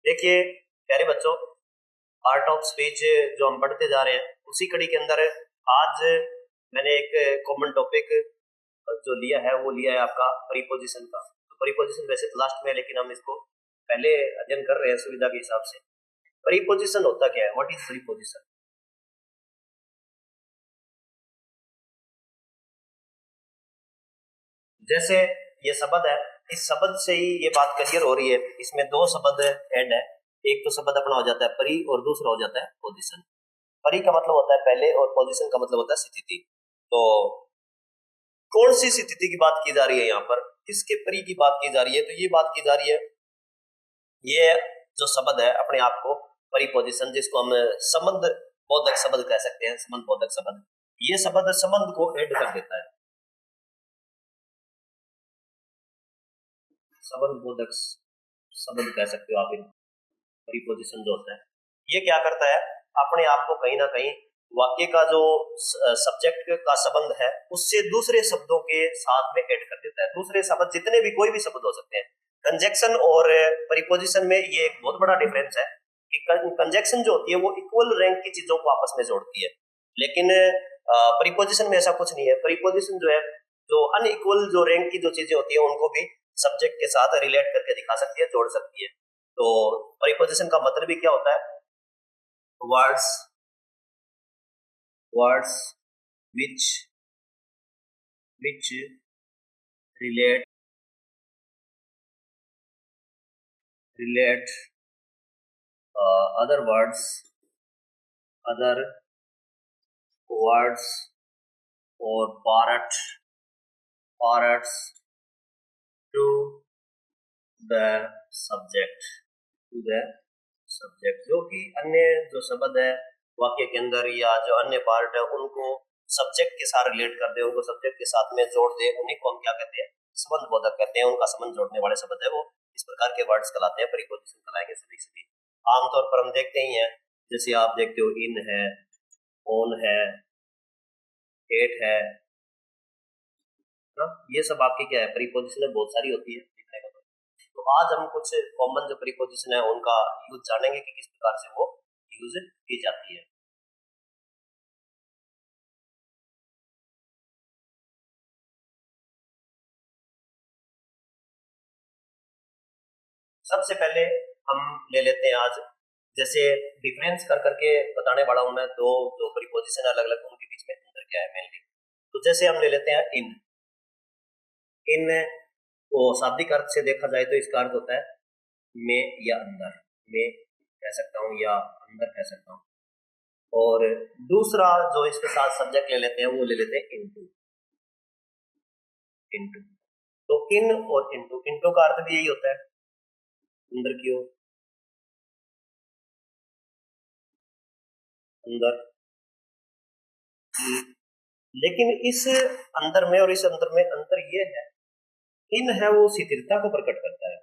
देखिए प्यारे बच्चों, आर्ट ऑफ स्पीच जो हम पढ़ते जा रहे हैं उसी कड़ी के अंदर आज मैंने एक कॉमन टॉपिक जो लिया है वो लिया है आपका प्रीपोजिशन का। तो प्रीपोजिशन वैसे तो लास्ट में है, लेकिन हम इसको पहले अध्ययन कर रहे हैं सुविधा के हिसाब से। प्रीपोजिशन होता क्या है? What is preposition? जैसे ये शब्द है, इस शब्द से ही ये बात क्लियर हो रही है। इसमें दो शब्द ऐड है, एक तो शब्द अपना हो जाता है परी और दूसरा हो जाता है पोजिशन। परी का मतलब होता है पहले और पोजिशन का मतलब होता है स्थिति। तो कौन सी स्थिति की बात की जा रही है यहाँ पर? किसके परी की बात की जा रही है? तो ये बात की जा रही है, ये जो शब्द है अपने आप को परिपोजिशन, जिसको हम संबंध बोधक शब्द कह सकते हैं, संबंध बोधक शब्द, ये शब्द संबंध को ऐड कर देता है। संबंध बोधक शब्द कह सकते हो आप इनको। प्रीपोजिशन जो होता है ये क्या करता है, अपने आप को कहीं ना कहीं वाक्य का जो सब्जेक्ट का संबंध है उससे दूसरे शब्दों के साथ में ऐड कर देता है। दूसरे शब्द जितने भी, कोई भी शब्द हो सकते हैं। कंजक्शन और प्रीपोजिशन में ये एक बहुत बड़ा डिफरेंस है कि कंजक्शन जो होती है वो इक्वल रैंक की चीजों को आपस में जोड़ती है, लेकिन प्रीपोजिशन में ऐसा कुछ नहीं है। प्रीपोजिशन जो है, जो अनइक्वल जो रैंक की जो चीजें होती है उनको भी सब्जेक्ट के साथ रिलेट करके दिखा सकती है, जोड़ सकती है। तो प्रीपोजिशन का मतलब भी क्या होता है? Words words which which relate other words or parts to the subject जो कि अन्य जो शब्द है वाक्य के अंदर या जो अन्य पार्ट है उनको सब्जेक्ट के साथ रिलेट कर दे, उनको सब्जेक्ट के साथ में जोड़ दे, उन्हीं को हम क्या कहते हैं? संबंध बोधक कहते हैं। उनका संबंध जोड़ने वाले शब्द है वो इस प्रकार के वर्ड्स कहलाते हैं, प्रीपोजिशन कहलाएंगे सभी सभी। आमतौर पर हम देखते ही हैं, जैसे आप देखते हो इन है, ऑन है, एट है ना, ये सब आपकी क्या है? प्रीपोजिशन बहुत सारी होती है लिखने को। तो आज हम कुछ कॉमन जो प्रीपोजिशन है उनका यूज जानेंगे कि किस प्रकार से वो यूज की जाती है। सबसे पहले हम ले लेते हैं आज, जैसे डिफरेंस कर करके बताने वाला हूं मैं, दो जो प्रीपोजिशन अलग अलग उनके बीच में अंतर क्या है मेनली। तो जैसे हम ले लेते हैं इन। इन को शाब्दिक अर्थ से देखा जाए तो इसका अर्थ होता है में या अंदर, में कह सकता हूँ या अंदर कह सकता हूँ। और दूसरा जो इसके साथ सब्जेक्ट ले लेते हैं वो ले लेते हैं इनटू। इनटू तो इन और इनटू, इनटू का अर्थ भी यही होता है अंदर की ओर, अंदर की। लेकिन इस अंदर में और इस अंदर में अंतर ये है, इन है वो शिथिलता को प्रकट करता है,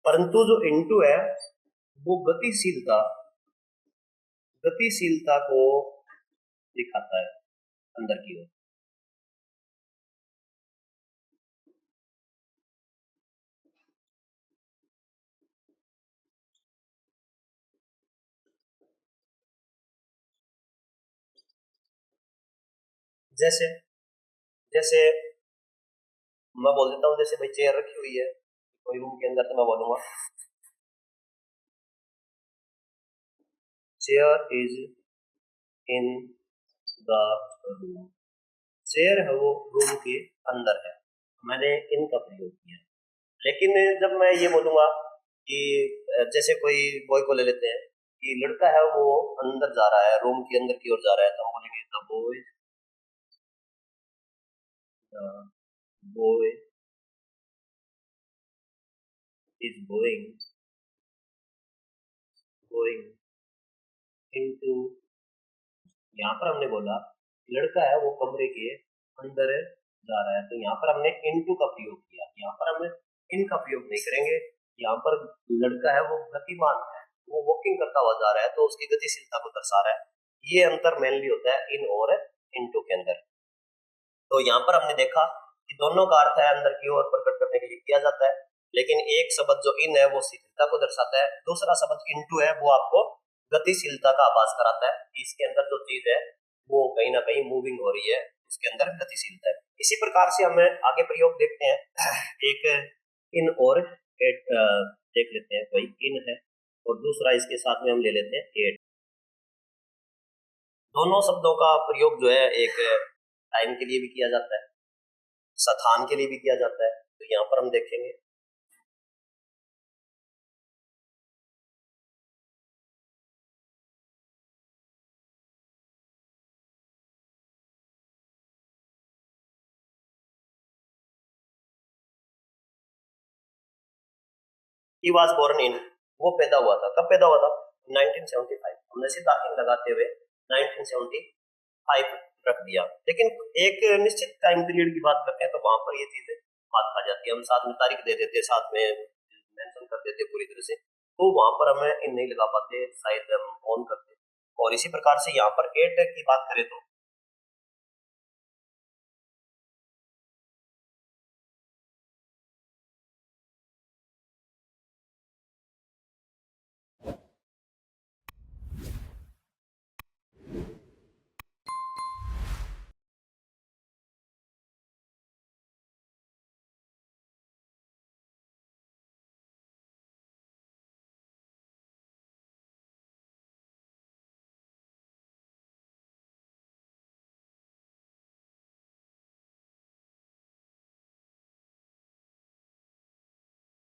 परंतु जो इनटू है वो गतिशीलता को दिखाता है अंदर की ओर। जैसे जैसे मैं बोल देता हूँ, जैसे भाई चेयर रखी हुई है कोई रूम के अंदर, तो मैं बोलूंगा chair is in the room. Chair है वो रूम के अंदर है, मैंने इन का प्रयोग किया। लेकिन जब मैं ये बोलूंगा कि जैसे कोई बॉय को ले लेते हैं कि लड़का है वो अंदर जा रहा है, रूम के अंदर की ओर जा रहा है, तो हम बोलेंगे the boy is going into. यहाँ पर हमने बोला लड़का है वो कमरे के अंदर जा रहा है, तो यहाँ पर हमने इनटू का प्रयोग किया। यहाँ पर हमने इन का प्रयोग नहीं करेंगे। यहाँ पर लड़का है वो गतिमान है, वो वॉकिंग करता हुआ जा रहा है तो उसकी गतिशीलता को दर्शा रहा है। ये अंतर मेनली होता है इन और इनटू के अंदर। तो यहाँ पर हमने देखा कि दोनों का अर्थ है अंदर की ओर प्रकट करने के लिए किया जाता है, लेकिन एक शब्द जो इन है वो शीघ्रता को दर्शाता है, दूसरा शब्द इनटू है वो आपको गतिशीलता का आभास कराता है। इसके अंदर जो चीज है वो कहीं ना कहीं मूविंग हो रही है, उसके अंदर गतिशीलता है। इसी प्रकार से हमें आगे प्रयोग देखते हैं। एक इन और एट देख लेते हैं, कोई इन है और दूसरा इसके साथ में हम ले लेते हैं एट। दोनों शब्दों का प्रयोग जो है एक टाइम के लिए भी किया जाता है, स्थान के लिए भी किया जाता है। तो यहाँ पर हम देखेंगे ही वाज बोर्न इन, वो पैदा हुआ था, कब पैदा हुआ था 1975। हमने सीधा इन लगाते हुए 1975 रख दिया, लेकिन एक निश्चित टाइम पीरियड की बात करते हैं तो वहां पर ये चीजें बात आ जाती है, हम साथ में तारीख दे देते, साथ में मेंशन कर देते पूरी तरह से, तो वहां पर हमें इन नहीं लगा पाते, शायद हम ऑन करते। और इसी प्रकार से यहाँ पर एट की बात करें तो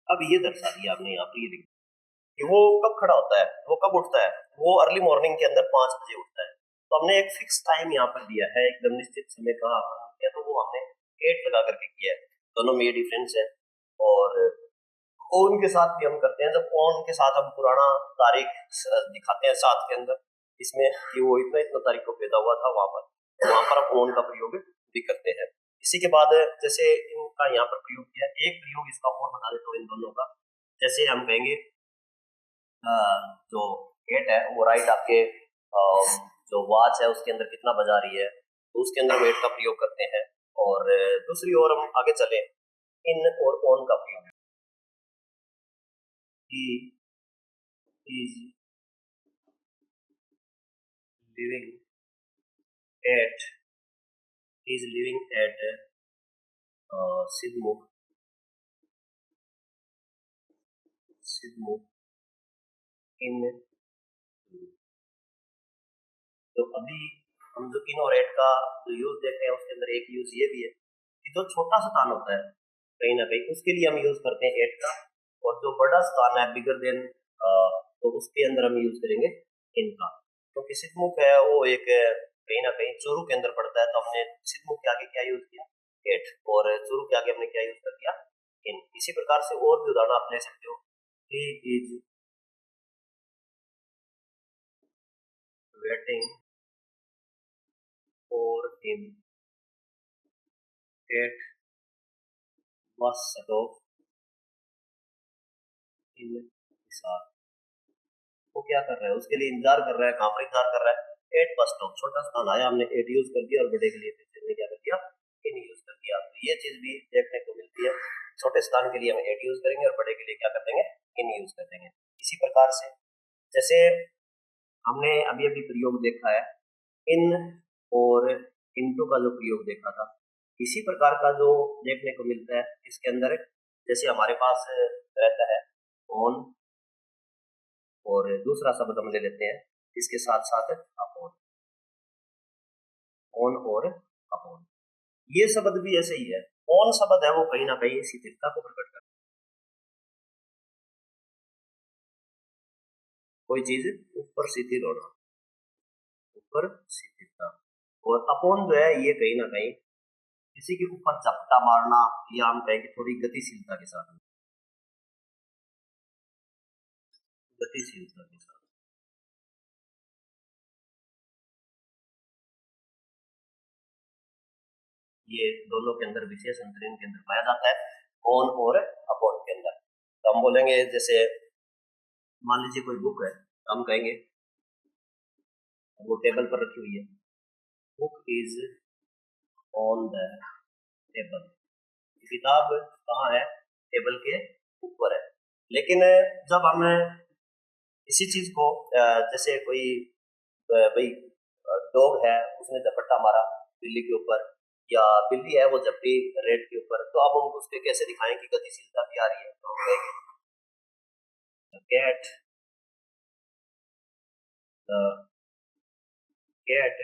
अब ये दर्शा दिया आपने यहाँ पर, ये देखिए कि वो कब खड़ा होता है, वो कब उठता है, वो अर्ली मॉर्निंग के अंदर 5 बजे उठता है। तो हमने एक फिक्स टाइम यहाँ पर दिया है, एकदम निश्चित समय का किया, तो वो हमने 8 लगा करके किया है। दोनों में ये डिफरेंस है। और ओन के साथ भी हम करते हैं, जब ओन के साथ हम पुराना तारीख दिखाते हैं साथ के अंदर, इसमें कि वो इतना इतना तारीख को पैदा हुआ था, वहां पर हम ओन का प्रयोग भी करते हैं। इसी के बाद जैसे इनका यहाँ पर प्रयोग किया, एक प्रयोग इसका और बता देता हूँ इन दोनों का। जैसे हम कहेंगे जो वेट है वो राइट आपके जो वॉच है उसके अंदर कितना बजा रही है, तो उसके अंदर वेट का प्रयोग करते हैं। और दूसरी ओर हम आगे चले, इन और ऑन का प्रयोग, he is living at, is living at Siddhmukh, Siddhmukh in. तो अभी हम जो इन और एट का जो यूज देखते हैं उसके अंदर एक यूज ये भी है कि जो छोटा स्थान होता है कहीं ना कहीं उसके लिए हम यूज करते हैं एट का, और जो बड़ा स्थान है बिगर देन तो उसके अंदर हम यूज करेंगे इन का। क्योंकि सिद्धमुख है वो एक कहीं ना कहीं चूरू के अंदर पड़ता है, तो हमने सिद्धमुख के आगे क्या यूज किया एट, और चूरू के आगे हमने क्या यूज कर दिया इन। इसी प्रकार से और भी उदाहरण आप ले सकते हो, he is waiting for him at bus stop in Hisar. वो क्या कर रहा है, उसके लिए इंतजार कर रहा है, कहां पर इंतजार कर रहा है एट बस स्टॉप। छोटा स्थान आया, हमने एट यूज कर दिया, और बड़े के लिए फिर हमने क्या कर दिया इन यूज कर दिया। तो ये चीज भी देखने को मिलती है, छोटे स्थान के लिए हम एट यूज करेंगे और बड़े के लिए क्या कर देंगे इन यूज कर देंगे। इसी प्रकार से जैसे हमने अभी अभी प्रयोग देखा है इन और इनटू का जो प्रयोग देखा था, इसी प्रकार का जो देखने को मिलता है इसके अंदर। जैसे हमारे पास रहता है ऑन, और दूसरा शब्द हम ले लेते हैं इसके साथ साथ अपॉन, ऑन और अपॉन। ये शब्द भी ऐसे ही है, ऑन शब्द है वो कहीं ना कहीं शिथिलता को प्रकट करता है, कोई चीज ऊपर शिथिल होना, ऊपर शिथिलता। और अपॉन जो है ये कहीं ना कहीं किसी के ऊपर झपटा मारना, या हम कहेंगे थोड़ी गतिशीलता के साथ, गतिशीलता के साथ। ये दोनों के अंदर विशेष अंतर इनके अंदर पाया जाता है, ऑन और अपॉन के अंदर। तो हम बोलेंगे जैसे मान लीजिए कोई बुक है, हम कहेंगे, वो टेबल पर रखी हुई है, book is on the table, किताब कहाँ है, टेबल के ऊपर है। लेकिन जब हम इसी चीज को जैसे कोई भाई डॉग है, उसने झपट्टा मारा बिल्ली के ऊपर, या बिल्ली है वो झपटी रेड के ऊपर, तो अब हम उसके कैसे दिखाएं कि गतिशीलता भी आ रही है, तो हम कहेंगे कैट कैट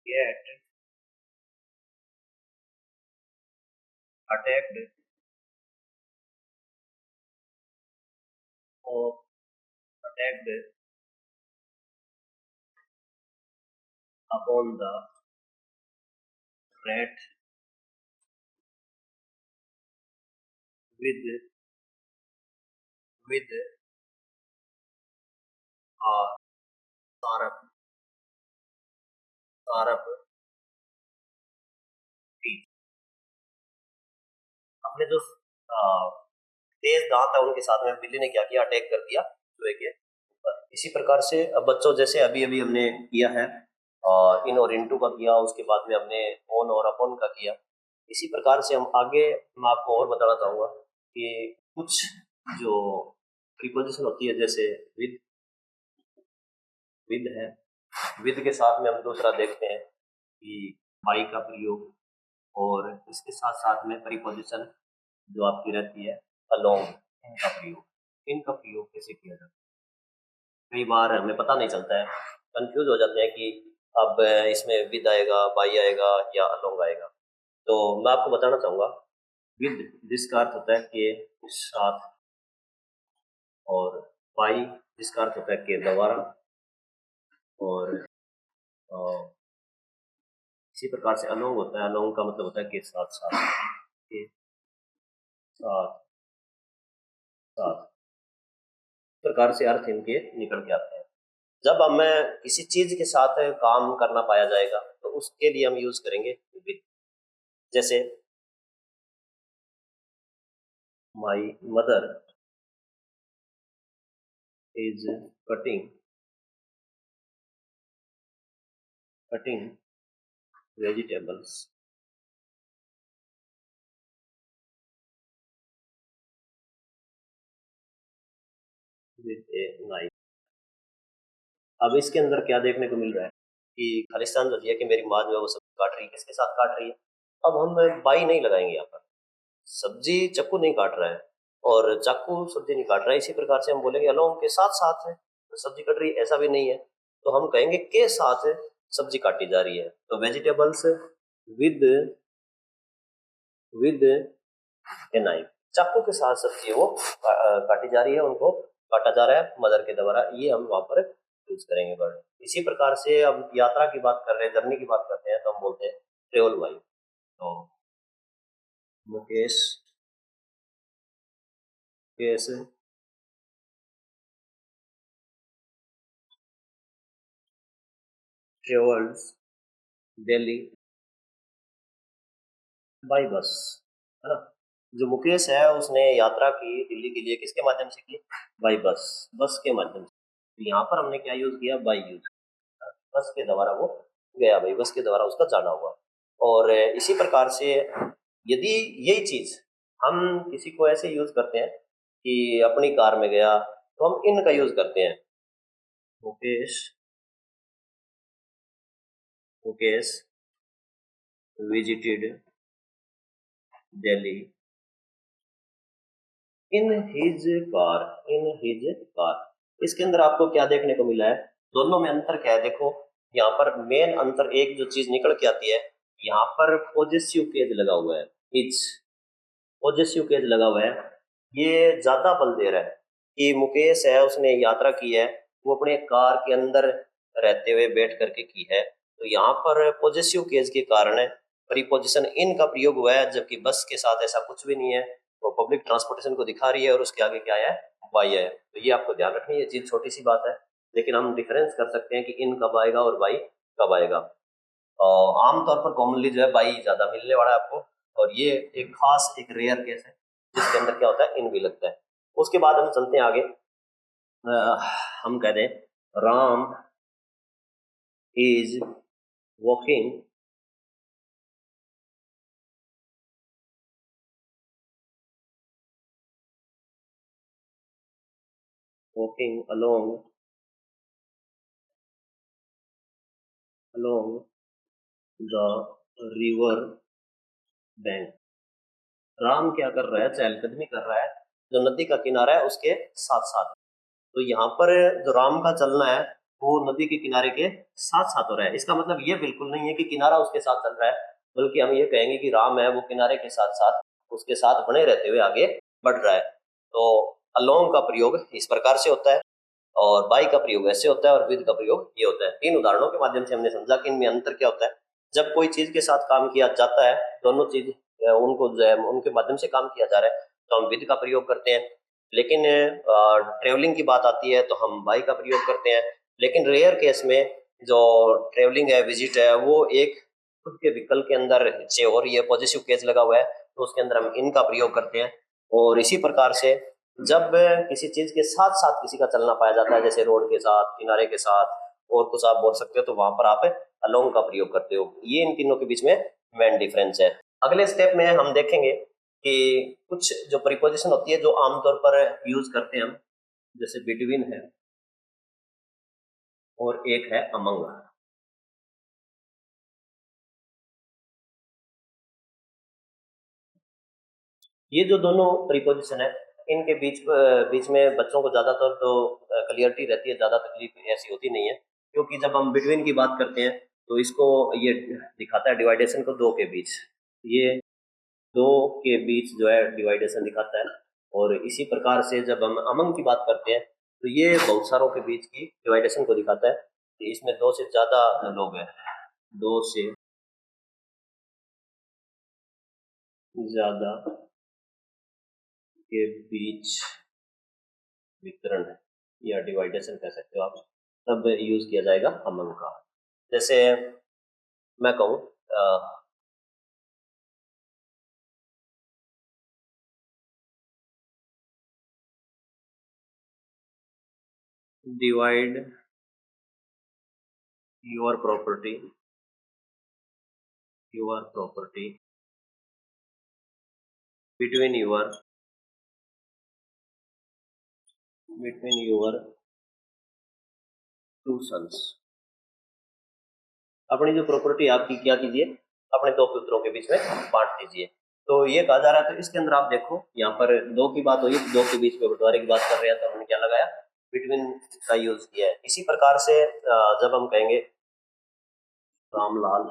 कैट अटैक्ड और attacked upon the rat with with a sharp sharp teeth। अपने जो तेज दांत है उनके साथ में बिल्ली ने क्या किया, अटैक कर दिया चूहे के ऊपर। इसी प्रकार से अब बच्चों जैसे अभी अभी हमने किया है इन और इनटू का किया, उसके बाद में हमने ऑन और अपॉन का किया। इसी प्रकार से हम आगे, मैं आपको और बताना चाहूंगा कि कुछ जो प्रीपोजिशन होती है, जैसे विद है, विद के साथ में हम दूसरा देखते हैं कि बाई का प्रयोग, और इसके साथ साथ में प्रीपोजिशन जो आपकी रहती है अलोंग, इनका प्रयोग कैसे किया जाता है। कई बार हमें पता नहीं चलता है, कंफ्यूज हो जाते हैं कि अब इसमें विद आएगा, बाई आएगा या अलोंग आएगा। तो मैं आपको बताना चाहूंगा, विद जिसका अर्थ होता है के साथ, और बाई जिसका अर्थ होता है के द्वारा, और इसी प्रकार से अलोंग होता है, अलोंग का मतलब होता है के साथ साथ, के साथ साथ। इस प्रकार से अर्थ इनके निकल के आते हैं। जब हमें किसी चीज के साथ काम करना पाया जाएगा तो उसके लिए हम यूज करेंगे विद। जैसे my mother is cutting cutting vegetables with a knife. अब इसके अंदर क्या देखने को मिल रहा है कि खालिस्तान जो दिया कि मेरी माँ जो है वो सब्जी काट रही है, किसके साथ काट रही है। अब हम बाई नहीं लगाएंगे यहाँ पर, सब्जी चाकू नहीं काट रहा है और चाकू सब्जी नहीं काट रहा है। इसी प्रकार से हम बोलेंगे अलोंग के साथ साथ है सब्जी कट रही है, ऐसा भी नहीं है, तो हम कहेंगे के साथ सब्जी काटी जा रही है। तो vegetables with with a knife, चाकू के साथ सब्जी वो काटी जा रही है, उनको काटा जा रहा है मदर के द्वारा, ये हम वहां पर यूज करेंगे वर्ड। इसी प्रकार से अब यात्रा की बात कर रहे हैं, जर्नी की बात करते हैं, तो हम बोलते हैं ट्रेवल बाई। तो Mukesh case travels Delhi by bus, है ना। जो मुकेश है उसने यात्रा की दिल्ली के लिए किसके माध्यम से की, बाई बस, बस के माध्यम से। तो यहाँ पर हमने क्या यूज किया, बाई यूज, बस के द्वारा वो गया, भाई बस के द्वारा उसका जाना हुआ। और इसी प्रकार से यदि यही चीज हम किसी को ऐसे यूज करते हैं कि अपनी कार में गया, तो हम इन का यूज करते हैं, Mukesh Mukesh visited Delhi in his car, in his car. इसके अंदर आपको क्या देखने को मिला है, दोनों में अंतर क्या है, देखो यहाँ पर मेन अंतर एक जो चीज निकल के आती है, यहाँ पर पॉजेसिव केज लगा हुआ है, हिज पॉजेसिव केज लगा हुआ है, ये ज्यादा बल दे रहा है कि मुकेश है उसने यात्रा की है, वो अपने कार के अंदर रहते हुए बैठ करके की है। तो यहाँ पर पॉजेसिव केज के कारण प्रीपोजिशन इन का प्रयोग हुआ है, जबकि बस के साथ ऐसा कुछ भी नहीं है, वो पब्लिक ट्रांसपोर्टेशन को दिखा रही है और उसके आगे क्या है, वाई है। तो ये आपको ध्यान रखनी है, ये चीज छोटी सी बात है, लेकिन हम डिफरेंस कर सकते हैं कि इन कब आएगा और वाई कब आएगा। आमतौर पर कॉमनली जो है बाई ज्यादा मिलने वाला है आपको, और ये एक खास एक रेयर केस है जिसके अंदर क्या होता है, इन भी लगता है। उसके बाद हम चलते हैं आगे। हम कह दें Ram is walking walking along the river bank. Ram क्या कर रहा है, चहलकदमी कर रहा है जो नदी का किनारा है उसके साथ साथ। तो यहाँ पर जो राम का चलना है वो नदी के किनारे के साथ साथ हो रहा है। इसका मतलब ये बिल्कुल नहीं है कि किनारा उसके साथ चल रहा है, बल्कि हम ये कहेंगे कि राम है वो किनारे के साथ साथ उसके साथ बने रहते हुए आगे बढ़ रहा है। तो अलोंग का प्रयोग इस प्रकार से होता है, और बाई का प्रयोग ऐसे होता है, और विद का प्रयोग ये होता है। तीन उदाहरणों के माध्यम से हमने समझा कि इनमें अंतर क्या होता है। जब कोई चीज के साथ काम किया जाता है, दोनों चीज उनको जो है उनके माध्यम से काम किया जा रहा है, तो हम विद का प्रयोग करते हैं। लेकिन ट्रेवलिंग की बात आती है तो हम बाई का प्रयोग करते हैं। लेकिन रेयर केस में जो ट्रेवलिंग है, विजिट है, वो एक खुद के विकल्प के अंदर से, और ये पॉजिटिव केस लगा हुआ है तो उसके अंदर हम इनका प्रयोग करते हैं। और इसी प्रकार से जब किसी चीज के साथ साथ किसी का चलना पाया जाता है, जैसे रोड के साथ, किनारे के साथ, और कुछ आप बोल सकते हो, तो वहां पर आप अलोंग का प्रयोग करते हो। ये इन तीनों के बीच में मेन डिफरेंस है। अगले स्टेप में हम देखेंगे कि कुछ जो प्रीपोजिशन होती है जो आमतौर पर यूज करते हैं हम, जैसे बिटवीन है और एक है अमंग। ये जो दोनों प्रीपोजिशन है इनके बीच में बच्चों को ज्यादातर तो क्लियरिटी रहती है, ज्यादा तकलीफ ऐसी होती नहीं है, क्योंकि जब हम बिटवीन की बात करते हैं तो इसको ये दिखाता है डिवाइडेशन को दो के बीच, ये दो के बीच जो है डिवाइडेशन दिखाता है। और इसी प्रकार से जब हम अमंग की बात करते हैं तो ये बहुत सारों के बीच की डिवाइडेशन को दिखाता है कि इसमें दो से ज्यादा लोग हैं, दो से ज्यादा के बीच वितरण है, या डिवाइडेशन कह सकते हो आप, तब यूज किया जाएगा अमंग का। जैसे मैं कहूँ divide your property between your two sons. अपनी जो प्रॉपर्टी आपकी क्या कीजिए, अपने दो पुत्रों के बीच में बांट दीजिए। तो ये कहा जा रहा है। तो इसके अंदर आप देखो यहाँ पर दो की बात हुई, दो के बीच में बंटवारे की बात कर रहे हैं, तो हमने क्या लगाया, बिटवीन का यूज किया है। इसी प्रकार से जब हम कहेंगे Ramlal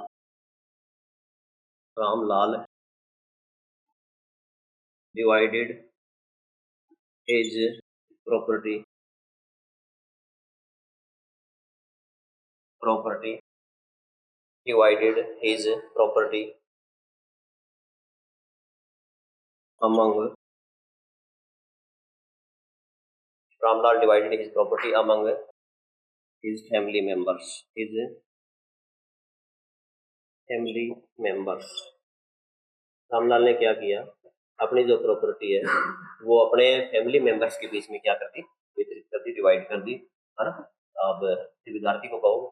Ramlal divided his property property divided his property among Ramlal divided his property among his family members. His family members. Ramlal ने क्या किया, अपनी जो प्रॉपर्टी है वो अपने फैमिली मेंबर्स के बीच में क्या कर दी, वितरित कर दी, डिवाइड कर दी, है ना। अब विद्यार्थी को कहो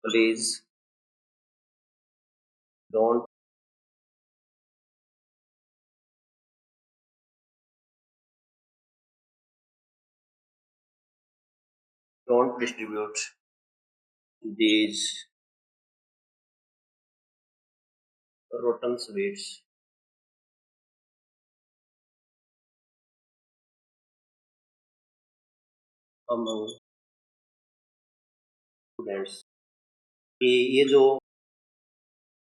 please don't don't distribute these rotten sweets among students। कि ये जो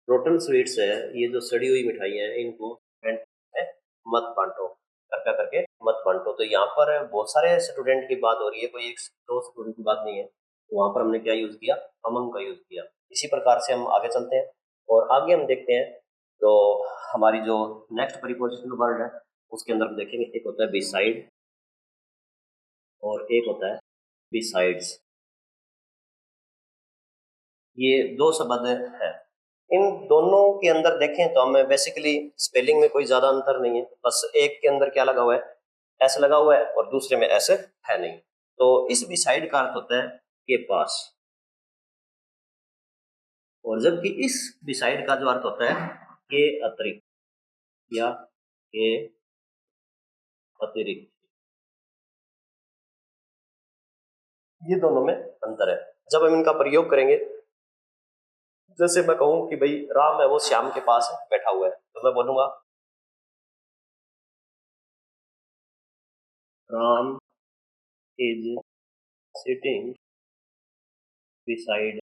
रोटन स्वीट्स है, ये जो सड़ी हुई मिठाई है, इनको स्टूडेंट में मत बांटो, कृपया करके मत बांटो। तो यहाँ पर बहुत सारे स्टूडेंट की बात हो रही है, कोई एक दो स्टूडेंट की बात नहीं है। तो वहां पर हमने क्या यूज किया, अमंग का यूज किया। इसी प्रकार से हम आगे चलते हैं, और आगे हम देखते हैं तो हमारी जो नेक्स्ट प्रीपोजिशनल वर्ड है उसके अंदर हम देखेंगे, एक होता है बिसाइड और एक होता है बिसाइड्स, ये दो शब्द है। इन दोनों के अंदर देखें तो हमें बेसिकली स्पेलिंग में कोई ज्यादा अंतर नहीं है, बस एक के अंदर क्या लगा हुआ है, एस लगा हुआ है, और दूसरे में एस है नहीं। तो इस बिसाइड का अर्थ होता है के पास, और जबकि इस बिसाइड का जो अर्थ होता है के अतिरिक्त या के अतिरिक्त, ये दोनों में अंतर है। जब हम इनका प्रयोग करेंगे, जैसे मैं कहूं कि भाई राम है वो श्याम के पास बैठा हुआ है, तो मैं बोलूंगा Ram is sitting beside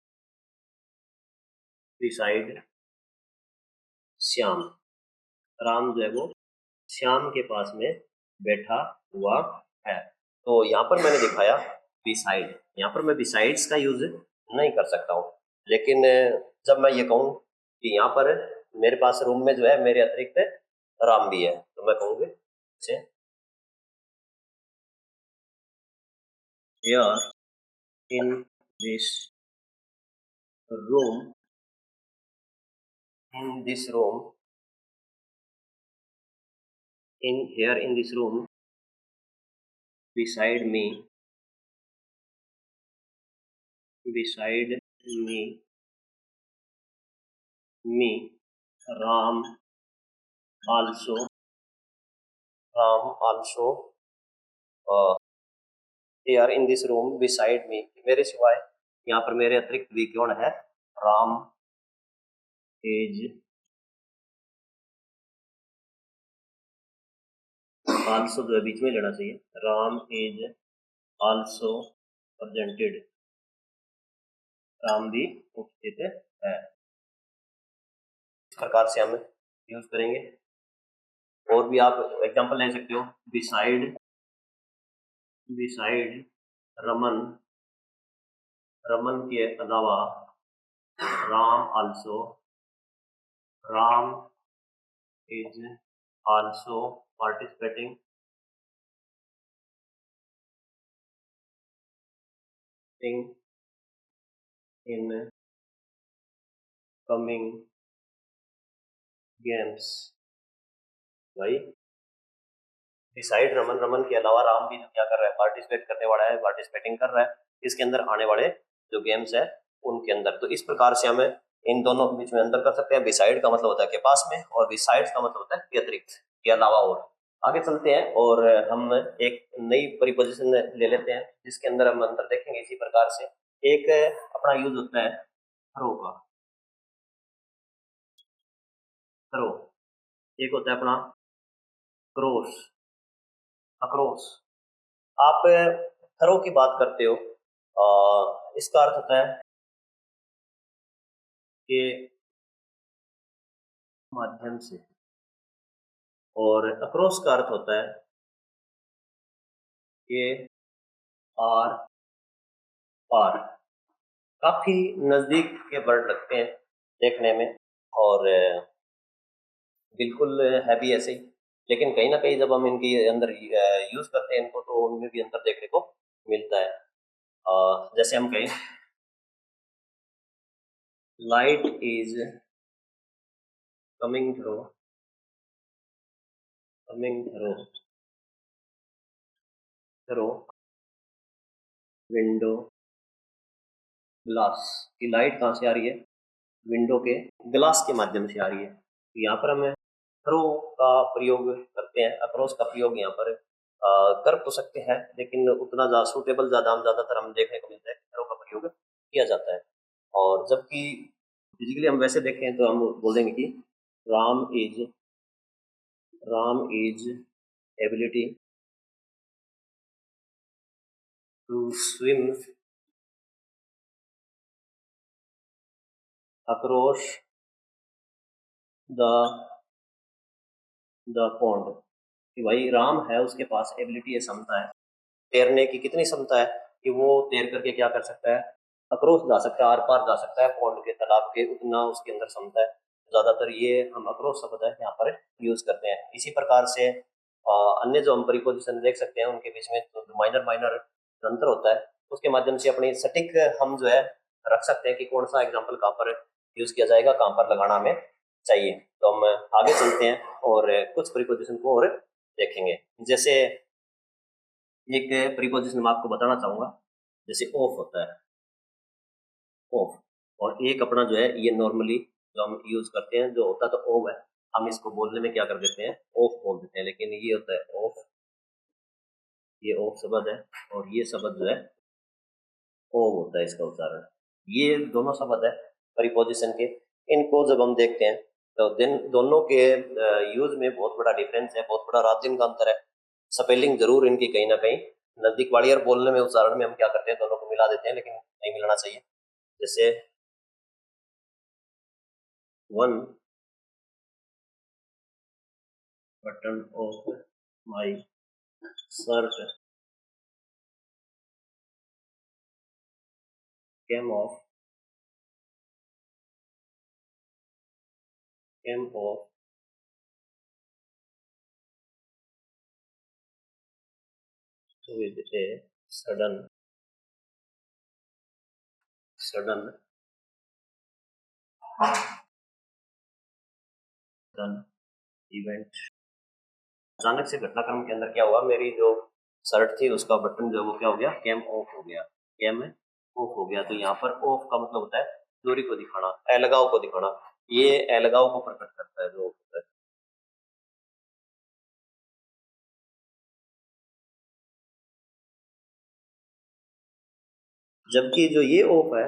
beside Shyam. Ram जो है वो श्याम के पास में बैठा हुआ है। तो यहाँ पर मैंने दिखाया बिसाइड, यहाँ पर मैं बिसाइड्स का यूज नहीं कर सकता हूँ, लेकिन जब मैं ये कहूँ कि यहाँ पर मेरे पास रूम में जो है मेरे अतिरिक्त राम भी है, तो मैं कहूँगी here in this room, in this room, in here in this room, beside me, beside me, Ram also, Ram also, here in this room beside me, मेरे सिवाय यहाँ पर मेरे अतिरिक्त भी कौन है, राम इज आल्सो, जो बीच में लेना चाहिए, Ram is also presented, Ram भी उपस्थित है। इस प्रकार से हम यूज करेंगे। और भी आप एग्जांपल ले सकते हो, बिसाइड बिसाइड रमन, रमन के अलावा, Ram also, Ram is also participating in coming games. भाई डिसाइड रमन, रमन के अलावा राम भी क्या कर रहा है, पार्टिसिपेट करने वाला है, पार्टिसिपेटिंग कर रहा है इसके अंदर आने वाले जो गेम्स है उनके अंदर। तो इस प्रकार से हमें इन दोनों के बीच में अंतर कर सकते हैं। बिसाइड का मतलब होता है के पास में, और बिसाइड्स का मतलब होता है के अतिरिक्त, के अलावा। और आगे चलते हैं और हम एक नई प्रीपोजिशन ले लेते हैं जिसके अंदर हम अंतर देखेंगे इसी प्रकार से। एक अपना यूज होता है थ्रो का, थ्रो। एक होता है अपना क्रॉस, अक्रॉस। आप थ्रो की बात करते हो, इसका अर्थ होता है कि माध्यम से, और अक्रॉस का अर्थ होता है कि आर पार। काफी नजदीक के वर्ड लगते हैं देखने में, और बिल्कुल है भी ऐसे ही, लेकिन कहीं ना कहीं जब हम इनके अंदर यूज करते हैं इनको, तो उनमें भी अंतर देखने को मिलता है। जैसे हम कहें light is coming through, coming through through window glass. की लाइट कहाँ से आ रही है, विंडो के ग्लास के माध्यम से आ रही है। तो यहाँ पर हमें थ्रू का प्रयोग करते हैं, अक्रॉस का प्रयोग यहाँ पर कर तो सकते हैं, लेकिन उतना ज़्यादा सूटेबल ज़्यादातर हम देखने को मिलता है कि थ्रू का प्रयोग किया जाता है। और जबकि फिजिकली हम वैसे देखें तो हम बोल देंगे कि Ram is ability to swim across the pond. कि भाई राम है, उसके पास एबिलिटी है, क्षमता है, तैरने की कितनी क्षमता है कि वो तैर करके क्या कर सकता है, अक्रॉस जा सकता है, आर पार जा सकता है पॉन्ड के, तालाब के, उतना उसके अंदर क्षमता है। ज्यादातर ये हम अक्रॉस शब्द है यहाँ पर यूज करते हैं। इसी प्रकार से अन्य जो हम प्रीपोजिशन देख सकते हैं उनके बीच में तो माइनर माइनर अंतर होता है। उसके माध्यम से अपनी सटीक हम जो है रख सकते हैं कि कौन सा एग्जाम्पल कहाँ पर यूज किया जाएगा, कहाँ पर लगाना हमें चाहिए। तो हम आगे चलते हैं और कुछ प्रीपोजिशन को और देखेंगे। जैसे एक प्रीपोजिशन मैं आपको बताना चाहूंगा, जैसे ऑफ होता है, ऑफ, और एक अपना जो है ये नॉर्मली जो हम यूज करते हैं जो होता है तो ऑफ है, हम इसको बोलने में क्या कर देते हैं, ऑफ बोल देते हैं, लेकिन ये होता है ऑफ, ये ऑफ शब्द है और ये शब्द जो है ओव होता है इसका उच्चारण। ये दोनों शब्द है प्रीपोजिशन के, इनको जब हम देखते हैं तो दिन दोनों के यूज में बहुत बड़ा डिफरेंस है, बहुत बड़ा रात दिन का अंतर है। स्पेलिंग जरूर इनकी कहीं ना कहीं नजदीक वाली, और बोलने में उच्चारण में हम क्या करते हैं दोनों को मिला देते हैं, लेकिन नहीं मिलाना चाहिए। जैसे one button of my shirt came of, came of with a sudden event. अचानक से घटनाक्रम के अंदर क्या हुआ, मेरी जो शर्ट थी उसका बटन जो वो क्या हो गया, केम ऑफ हो गया, केम ऑफ हो गया। तो यहाँ पर ऑफ का मतलब होता है दूरी को दिखाना, अलगाव को दिखाना, ये अलगाव को प्रकट करता है जो होता है। जबकि जो ये ऑफ है,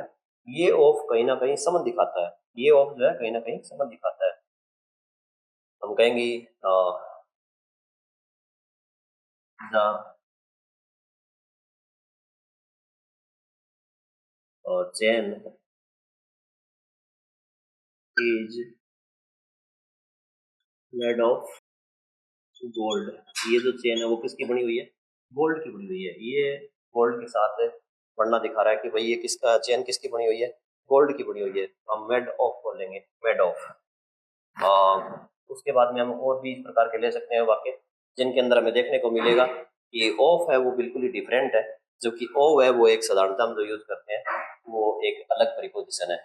ये ऑफ कहीं ना कहीं संबंध दिखाता है, ये ऑफ जो है कहीं ना कहीं संबंध दिखाता है। हम कहेंगे the chain is made of gold. ये जो चेन है वो किसकी बनी हुई है, गोल्ड की बनी हुई है। ये गोल्ड के साथ बनना दिखा रहा है कि भाई ये किसका चेन किसकी बनी हुई है, गोल्ड की बनी हुई है। हम मेड ऑफ बोलेंगे, मेड ऑफ। उसके बाद में हम और भी इस प्रकार के ले सकते हैं वाक्य जिनके अंदर हमें देखने को मिलेगा कि ऑफ है वो बिल्कुल ही डिफरेंट है, जो कि ओ है वो एक साधारणतः हम जो यूज करते हैं वो एक अलग प्रीपोजिशन है।